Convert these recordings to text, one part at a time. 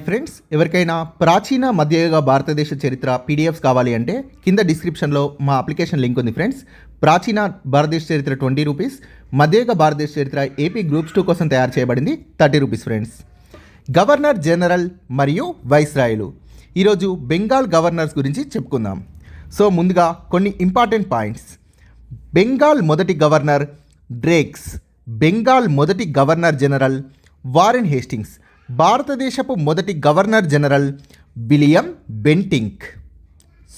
Friends, ఎవరికైనా ప్రాచీన మధ్యయుగ భారతదేశ చరిత్ర పీడిఎఫ్స్ కావాలి అంటే కింద డిస్క్రిప్షన్లో మా అప్లికేషన్ లింక్ ఉంది ఫ్రెండ్స్. ప్రాచీన భారతదేశ చరిత్ర 20 రూపీస్, మధ్యయుగ భారతదేశ చరిత్ర ఏపీ గ్రూప్స్ 2 కోసం తయారు చేయబడింది 30 రూపీస్ ఫ్రెండ్స్. గవర్నర్ జనరల్ మరియు వైస్రాయ్లు. ఈరోజు బెంగాల్ గవర్నర్స్ గురించి చెప్పుకుందాం. సో ముందుగా కొన్ని ఇంపార్టెంట్ పాయింట్స్. బెంగాల్ మొదటి గవర్నర్ డ్రేక్స్. బెంగాల్ మొదటి గవర్నర్ జనరల్ వారెన్ హేస్టింగ్స్. భారతదేశపు మొదటి governor general William Bentinck.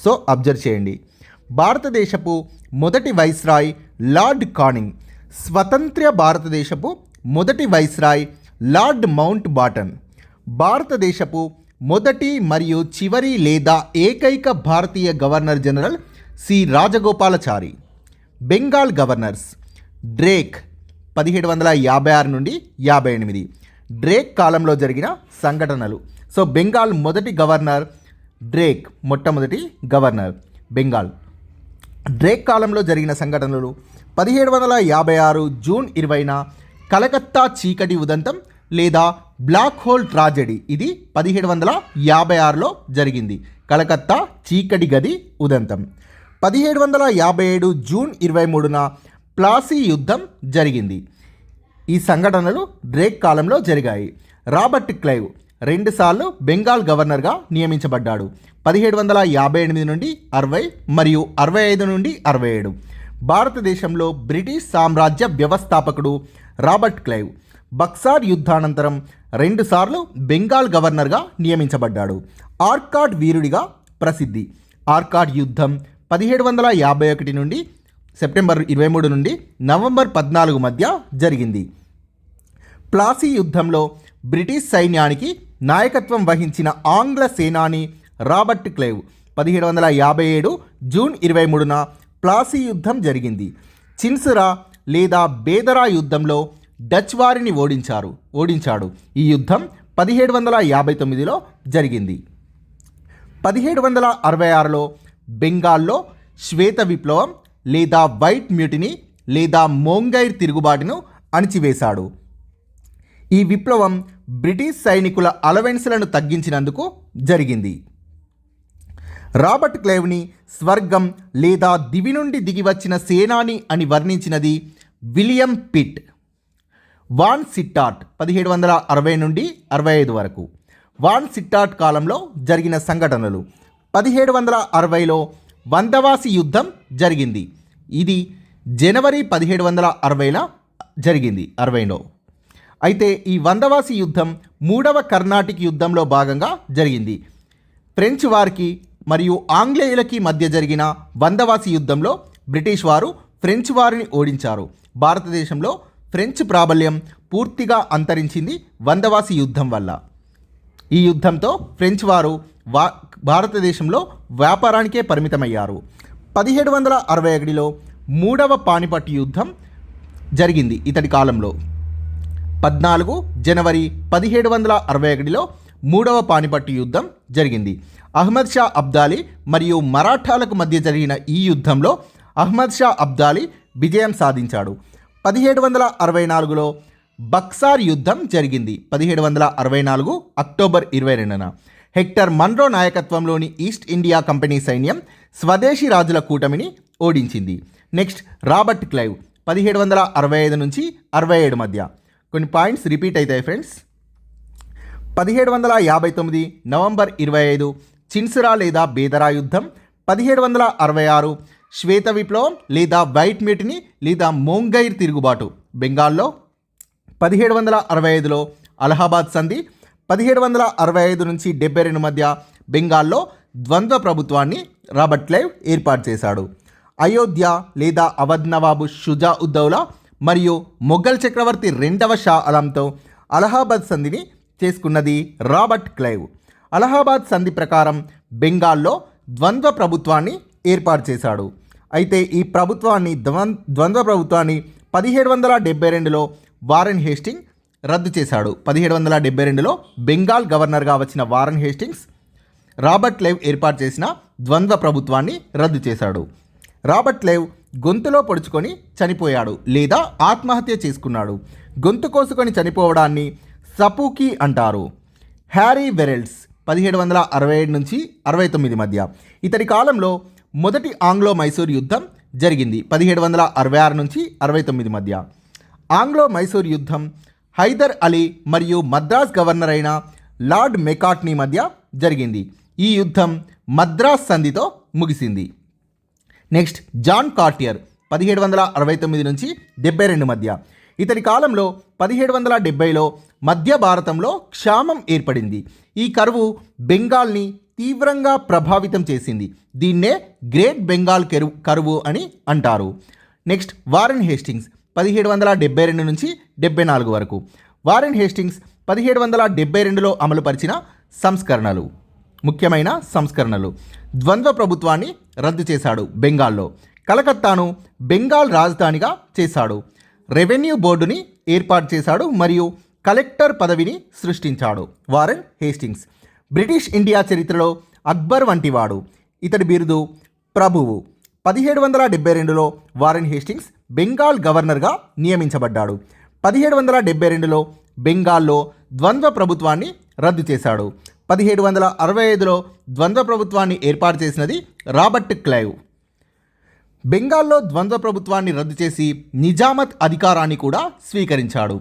So observe చేయండి. భారతదేశపు మొదటి వైస్రాయ్ లార్డ్ కానింగ్. స్వతంత్ర భారతదేశపు మొదటి వైస్రాయ్ లార్డ్ మౌంట్ బాటన్. భారతదేశపు మొదటి మరియు చివరి లేదా ఏకైక భారతీయ governor general C Rajagopalachari. Bengal governors Drake 1756 నుండి 58. డ్రేక్ కాలంలో జరిగిన సంఘటనలు. సో బెంగాల్ మొదటి గవర్నర్ డ్రేక్, మొట్టమొదటి గవర్నర్ బెంగాల్. డ్రేక్ కాలంలో జరిగిన సంఘటనలు 1756 జూన్ 20న కలకత్తా చీకటి ఉదంతం లేదా బ్లాక్ హోల్ ట్రాజెడీ. ఇది 1756లో జరిగింది. కలకత్తా చీకటి గది ఉదంతం. 1757 జూన్ 23న ప్లాసీ యుద్ధం జరిగింది. ఈ సంఘటనలు డ్రేక్ కాలంలో జరిగాయి. రాబర్ట్ క్లైవ్ 2 సార్లు బెంగాల్ గవర్నర్గా నియమించబడ్డాడు. 1758 నుండి 60 మరియు 65 నుండి 67. భారతదేశంలో బ్రిటిష్ సామ్రాజ్య వ్యవస్థాపకుడు రాబర్ట్ క్లైవ్. బక్సార్ యుద్ధానంతరం 2 సార్లు బెంగాల్ గవర్నర్గా నియమించబడ్డాడు. ఆర్కాడ్ వీరుడిగా ప్రసిద్ధి. ఆర్కాడ్ యుద్ధం 1751 నుండి సెప్టెంబర్ 23 నుండి నవంబర్ 14 మధ్య జరిగింది. ప్లాసీ యుద్ధంలో బ్రిటిష్ సైన్యానికి నాయకత్వం వహించిన ఆంగ్ల సేనాని రాబర్ట్ క్లైవ్. 1757 జూన్ 23న ప్లాసీ యుద్ధం జరిగింది. చిన్సురా లేదా బేదరా యుద్ధంలో డచ్ వారిని ఓడించాడు. ఈ యుద్ధం 1759లో జరిగింది. 1766లో బెంగాల్లో శ్వేత విప్లవం లేదా వైట్ మ్యూటినీ లేదా మోంగైర్ తిరుగుబాటును అణిచివేశాడు. ఈ విప్లవం బ్రిటిష్ సైనికుల అలవెన్స్లను తగ్గించినందుకు జరిగింది. రాబర్ట్ క్లైవ్ని స్వర్గం లేదా దివి నుండి దిగివచ్చిన సేనాని అని వర్ణించినది విలియం పిట్. వాన్ సిట్టార్ట్ 1760 నుండి 65 వరకు. వాన్ సిట్టార్ట్ కాలంలో జరిగిన సంఘటనలు. 1760లో వందవాసి యుద్ధం జరిగింది. ఇది జనవరి 1760లో జరిగింది 60లో. అయితే ఈ వందవాసి యుద్ధం 3వ కర్ణాటిక్ యుద్ధంలో భాగంగా జరిగింది. ఫ్రెంచ్ వారికి మరియు ఆంగ్లేయులకి మధ్య జరిగిన వందవాసి యుద్ధంలో బ్రిటిష్ వారు ఫ్రెంచ్ వారిని ఓడించారు. భారతదేశంలో ఫ్రెంచ్ ప్రాబల్యం పూర్తిగా అంతరించింది వందవాసి యుద్ధం వల్ల. ఈ యుద్ధంతో ఫ్రెంచ్ వారు భారతదేశంలో వ్యాపారానికే పరిమితమయ్యారు. 1761లో 3వ పానిపట్ యుద్ధం జరిగింది. ఇతడి కాలంలో 14 జనవరి 1761లో 3వ పానిపట్టు యుద్ధం జరిగింది. అహ్మద్ షా అబ్దాలీ మరియు మరాఠాలకు మధ్య జరిగిన ఈ యుద్ధంలో అహ్మద్ షా అబ్దాలీ విజయం సాధించాడు. 1764లో బక్సార్ యుద్ధం జరిగింది. 1764 అక్టోబర్ 22న హెక్టర్ మన్రో నాయకత్వంలోని ఈస్ట్ ఇండియా కంపెనీ సైన్యం స్వదేశీ రాజుల కూటమిని ఓడించింది. నెక్స్ట్ రాబర్ట్ క్లైవ్ 1765 నుంచి 67 మధ్య. కొన్ని పాయింట్స్ రిపీట్ అవుతాయి ఫ్రెండ్స్. 1759 నవంబర్ 25 చిన్సురా లేదా బేదరా యుద్ధం. 1766 శ్వేత విప్లవం లేదా వైట్ మ్యూటినీ లేదా మోంగైర్ తిరుగుబాటు బెంగాల్లో. 1765లో అలహాబాద్ సంధి. 1765 నుంచి 72 మధ్య బెంగాల్లో ద్వంద్వ ప్రభుత్వాన్ని రాబర్ట్ క్లైవ్ ఏర్పాటు చేశాడు. అయోధ్య లేదా అవధ్ నవాబు షుజా ఉద్దౌలా మరియు మొఘల్ చక్రవర్తి 2వ షా ఆలంతో అలహాబాద్ సంధిని చేసుకున్నది రాబర్ట్ క్లైవ్. అలహాబాద్ సంధి ప్రకారం బెంగాల్లో ద్వంద్వ ప్రభుత్వాన్ని ఏర్పాటు చేశాడు. అయితే ఈ ద్వంద్వ ప్రభుత్వాన్ని 1772లో వారెన్ హేస్టింగ్ రద్దు చేశాడు. 1772లో బెంగాల్ గవర్నర్గా వచ్చిన వారెన్ హేస్టింగ్స్ రాబర్ట్ క్లైవ్ ఏర్పాటు చేసిన ద్వంద్వ ప్రభుత్వాన్ని రద్దు చేశాడు. రాబర్ట్ క్లైవ్ గొంతులో పొడుచుకొని చనిపోయాడు లేదా ఆత్మహత్య చేసుకున్నాడు. గొంతు కోసుకొని చనిపోవడాన్ని సపూకీ అంటారు. హ్యారీ వెరెల్స్ 1767 నుంచి 69 మధ్య. ఇతడి కాలంలో మొదటి ఆంగ్లో మైసూర్ యుద్ధం జరిగింది 1766 నుంచి 69 మధ్య. ఆంగ్లో మైసూర్ యుద్ధం హైదర్ అలీ మరియు మద్రాస్ గవర్నర్ అయిన లార్డ్ మెకాట్నీ మధ్య జరిగింది. ఈ యుద్ధం మద్రాస్ సంధితో ముగిసింది. నెక్స్ట్ జాన్ కార్టియర్ 1769 నుంచి 72 మధ్య. ఇతడి కాలంలో 1770లో మధ్య భారతంలో క్షామం ఏర్పడింది. ఈ కరువు బెంగాల్ని తీవ్రంగా ప్రభావితం చేసింది. దీన్నే గ్రేట్ బెంగాల్ కరువు అని అంటారు. నెక్స్ట్ వారెన్ హేస్టింగ్స్ 1772 నుంచి 74 వరకు. వారెన్ హేస్టింగ్స్ 1772లో అమలుపరిచిన సంస్కరణలు, ముఖ్యమైన సంస్కరణలు: ద్వంద్వ ప్రభుత్వాన్ని రద్దు చేశాడు బెంగాల్లో, కలకత్తాను బెంగాల్ రాజధానిగా చేశాడు, రెవెన్యూ బోర్డుని ఏర్పాటు చేశాడు మరియు కలెక్టర్ పదవిని సృష్టించాడు. వారెన్ హేస్టింగ్స్ బ్రిటిష్ ఇండియా చరిత్రలో అక్బర్ వంటివాడు. ఇతడి బిరుదు ప్రభువు. 1772లో వారెన్ హేస్టింగ్స్ బెంగాల్ గవర్నర్గా నియమించబడ్డాడు. 1772లో బెంగాల్లో ద్వంద్వ ప్రభుత్వాన్ని రద్దు చేశాడు. 1765లో ద్వంద్వ ప్రభుత్వాన్ని ఏర్పాటు చేసినది రాబర్ట్ క్లైవ్. బెంగాల్లో ద్వంద్వ ప్రభుత్వాన్ని రద్దు చేసి నిజామత్ అధికారాన్ని కూడా స్వీకరించాడు.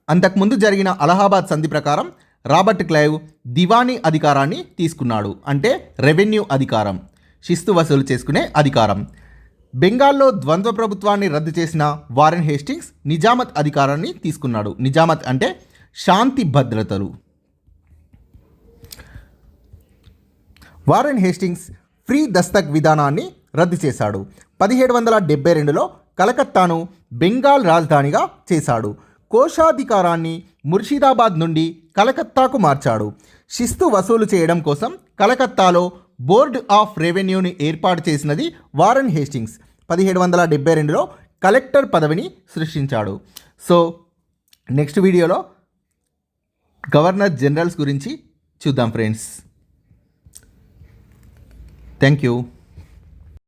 అంతకుముందు జరిగిన అలహాబాద్ సంధి ప్రకారం రాబర్ట్ క్లైవ్ దివానీ అధికారాన్ని తీసుకున్నాడు, అంటే రెవెన్యూ అధికారం, శిస్తు వసూలు చేసుకునే అధికారం. బెంగాల్లో ద్వంద్వ ప్రభుత్వాన్ని రద్దు చేసిన వారెన్ హేస్టింగ్స్ నిజామత్ అధికారాన్ని తీసుకున్నాడు. నిజామత్ అంటే శాంతి భద్రతలు. వారెన్ హేస్టింగ్స్ ఫ్రీ దస్తక్ విధానాన్ని రద్దు చేశాడు. 1772లో కలకత్తాను బెంగాల్ రాజధానిగా చేశాడు. కోశాధికారాన్ని ముర్షిదాబాద్ నుండి కలకత్తాకు మార్చాడు. శిస్తు వసూలు చేయడం కోసం కలకత్తాలో బోర్డ్ ఆఫ్ రెవెన్యూని ఏర్పాటు చేసినది వారెన్ హేస్టింగ్స్. 1772లో కలెక్టర్ పదవిని సృష్టించాడు. సో నెక్స్ట్ వీడియోలో గవర్నర్ జనరల్స్ గురించి చూద్దాం ఫ్రెండ్స్. Thank you.